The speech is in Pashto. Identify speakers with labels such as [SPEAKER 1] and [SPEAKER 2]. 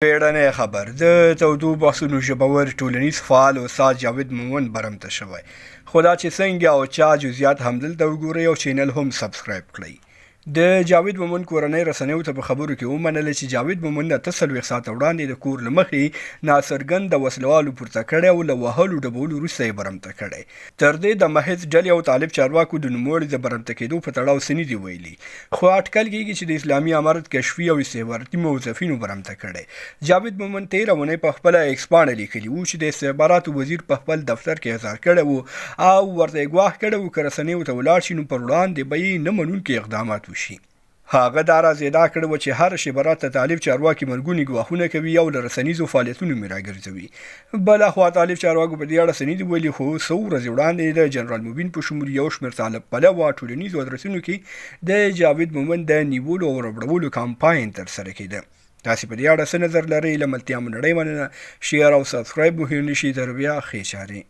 [SPEAKER 1] بیړنی خبر د تودو بحثونو ژبور ټولنیز فعال استاد جاوید مومند برمته شوی خو دا چې څنګه او چا جزئیات همدلته وګورئ او چینل هم سبسکرایب کړئ. د جاوید مومند کورنۍ رسنیو ته په خبرو کې ومنله چې جاوید مومند 48 ساعته وړاندې د کور له مخې ناڅرګند د وسلوالو پورته کړی او له وهلو ډبولو وروسته یې برمته کړی. تر دې د محض ډلې او طالب چارواکو د نوموړي د برمته کېدو په تړاو څه نه دي ویلي، خو اټکل کېږي چې د اسلامي امارت کشفي او استخباراتي موظفینو برمته کړی. جاوید مومند تېره اونۍ په خپله ایکس پاڼه لیکلي وو چې د استخباراتو وزیر په خپل دفتر کې احضار کړی وو او ورته یې ګواښ کړی وو که رسنیو ته ولاړ شي نو پر وړاندې به یې نه منونکي اقدامات وشي. هغه دا راز ادعا کړې وه چې هر شی ته طالب چارواکي مرګوني ګواښونه کوي او له رسنیزو فعالیتونو مې راګرځوي. بلاخوا طالب چارواکو په دې اړه څه نه دي ویلي، خو څو ورځې وړاندې د جنرال مبین په شمول یو شمېر طالب پلوه ټولنیزو ادرسونو کې د جاوید مومند د نیولو او ربړولو کمپاین ترسره کېده. تاسې په دې اړه څه نظر لرئ؟ له ملتیا مو نړۍ مننه. شیر او سبسکرایب مو هېر نه شي. تر بیا ښې چارې.